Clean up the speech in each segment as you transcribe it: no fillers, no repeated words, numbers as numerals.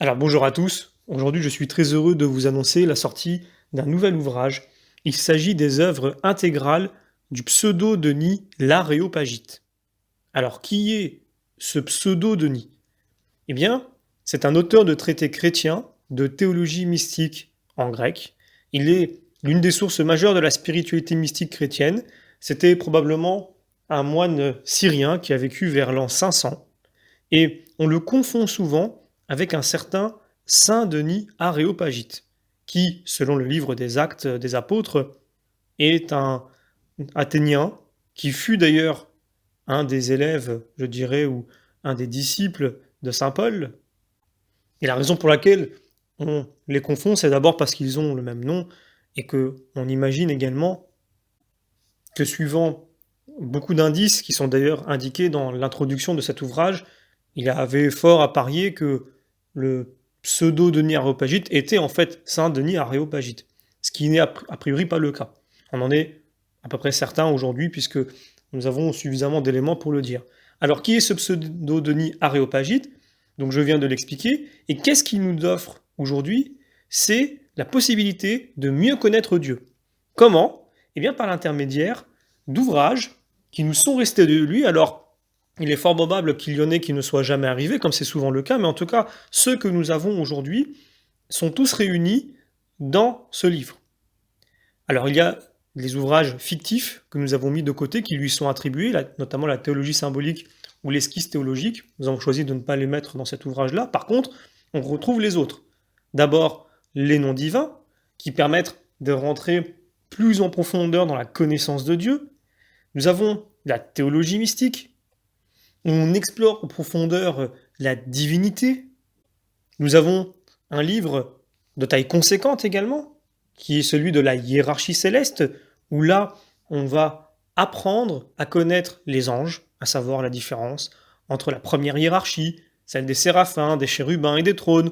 Alors bonjour à tous, aujourd'hui je suis très heureux de vous annoncer la sortie d'un nouvel ouvrage. Il s'agit des œuvres intégrales du pseudo-Denis l'Aréopagite. Alors qui est ce pseudo-Denis? Eh bien, c'est un auteur de traités chrétiens, de théologie mystique en grec. Il est l'une des sources majeures de la spiritualité mystique chrétienne. C'était probablement un moine syrien qui a vécu vers l'an 500. Et on le confond souvent avec un certain Saint Denis Aréopagite, qui, selon le livre des Actes des Apôtres, est un Athénien, qui fut d'ailleurs un des élèves, je dirais, ou un des disciples de Saint Paul. Et la raison pour laquelle on les confond, c'est d'abord parce qu'ils ont le même nom, et que on imagine également que suivant beaucoup d'indices qui sont d'ailleurs indiqués dans l'introduction de cet ouvrage, il avait fort à parier que le pseudo Denis Aréopagite était en fait Saint Denis Aréopagite, ce qui n'est a priori pas le cas. On en est à peu près certain aujourd'hui puisque nous avons suffisamment d'éléments pour le dire. Alors qui est ce pseudo Denis Aréopagite? Donc je viens de l'expliquer. Et qu'est-ce qu'il nous offre aujourd'hui? C'est la possibilité de mieux connaître Dieu. Comment? Eh bien par l'intermédiaire d'ouvrages qui nous sont restés de lui. Alors, il est fort probable qu'il y en ait qui ne soient jamais arrivés, comme c'est souvent le cas, mais en tout cas, ceux que nous avons aujourd'hui sont tous réunis dans ce livre. Alors, il y a les ouvrages fictifs que nous avons mis de côté, qui lui sont attribués, notamment la théologie symbolique ou l'esquisse théologique. Nous avons choisi de ne pas les mettre dans cet ouvrage-là. Par contre, on retrouve les autres. D'abord, les noms divins, qui permettent de rentrer plus en profondeur dans la connaissance de Dieu. Nous avons la théologie mystique, où on explore en profondeur la divinité. Nous avons un livre de taille conséquente également, qui est celui de la hiérarchie céleste, où là, on va apprendre à connaître les anges, à savoir la différence entre la première hiérarchie, celle des séraphins, des chérubins et des trônes,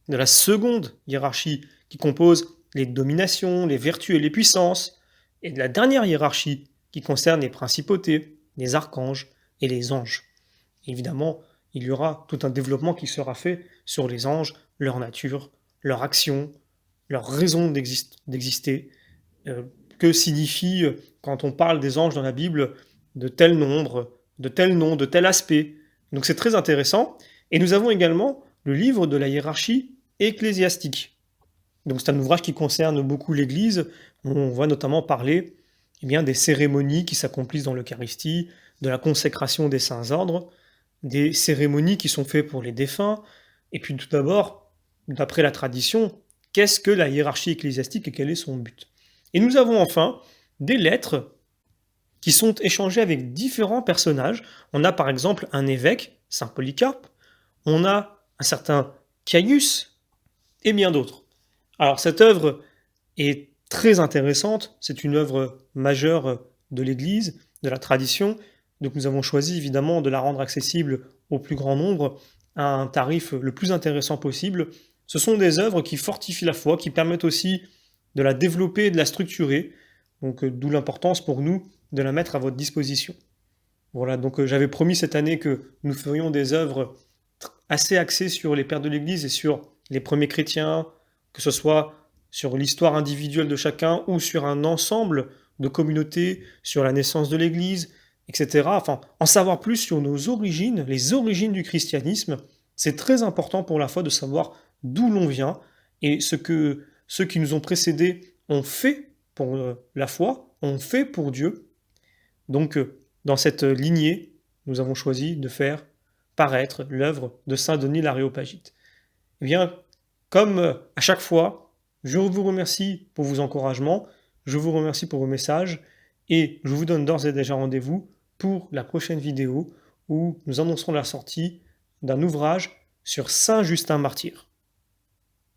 de la seconde hiérarchie, qui compose les dominations, les vertus et les puissances, et de la dernière hiérarchie, qui concerne les principautés, les archanges et les anges. Évidemment, il y aura tout un développement qui sera fait sur les anges, leur nature, leur action, leur raison d'exister. Que signifie, quand on parle des anges dans la Bible, de tel nombre, de tel nom, de tel aspect. Donc c'est très intéressant. Et nous avons également le livre de la hiérarchie ecclésiastique. Donc c'est un ouvrage qui concerne beaucoup l'Église. On va notamment parler des cérémonies qui s'accomplissent dans l'Eucharistie, de la consécration des saints ordres, des cérémonies qui sont faites pour les défunts, et puis tout d'abord, d'après la tradition, qu'est-ce que la hiérarchie ecclésiastique et quel est son but? Et nous avons enfin des lettres qui sont échangées avec différents personnages. On a par exemple un évêque, Saint Polycarpe, on a un certain Caius, et bien d'autres. Alors cette œuvre est très intéressante, c'est une œuvre majeure de l'Église, de la tradition, donc nous avons choisi évidemment de la rendre accessible au plus grand nombre à un tarif le plus intéressant possible. Ce sont des œuvres qui fortifient la foi, qui permettent aussi de la développer et de la structurer, donc d'où l'importance pour nous de la mettre à votre disposition. Voilà, donc j'avais promis cette année que nous ferions des œuvres assez axées sur les pères de l'Église et sur les premiers chrétiens, que ce soit sur l'histoire individuelle de chacun ou sur un ensemble de communautés, sur la naissance de l'Église, etc. Enfin, en savoir plus sur nos origines, les origines du christianisme, c'est très important pour la foi de savoir d'où l'on vient et ce que ceux qui nous ont précédés ont fait pour la foi, ont fait pour Dieu. Donc, dans cette lignée, nous avons choisi de faire paraître l'œuvre de Saint Denis l'Aréopagite. Eh bien, comme à chaque fois, je vous remercie pour vos encouragements, je vous remercie pour vos messages, et je vous donne d'ores et déjà rendez-vous pour la prochaine vidéo où nous annoncerons la sortie d'un ouvrage sur Saint Justin Martyr.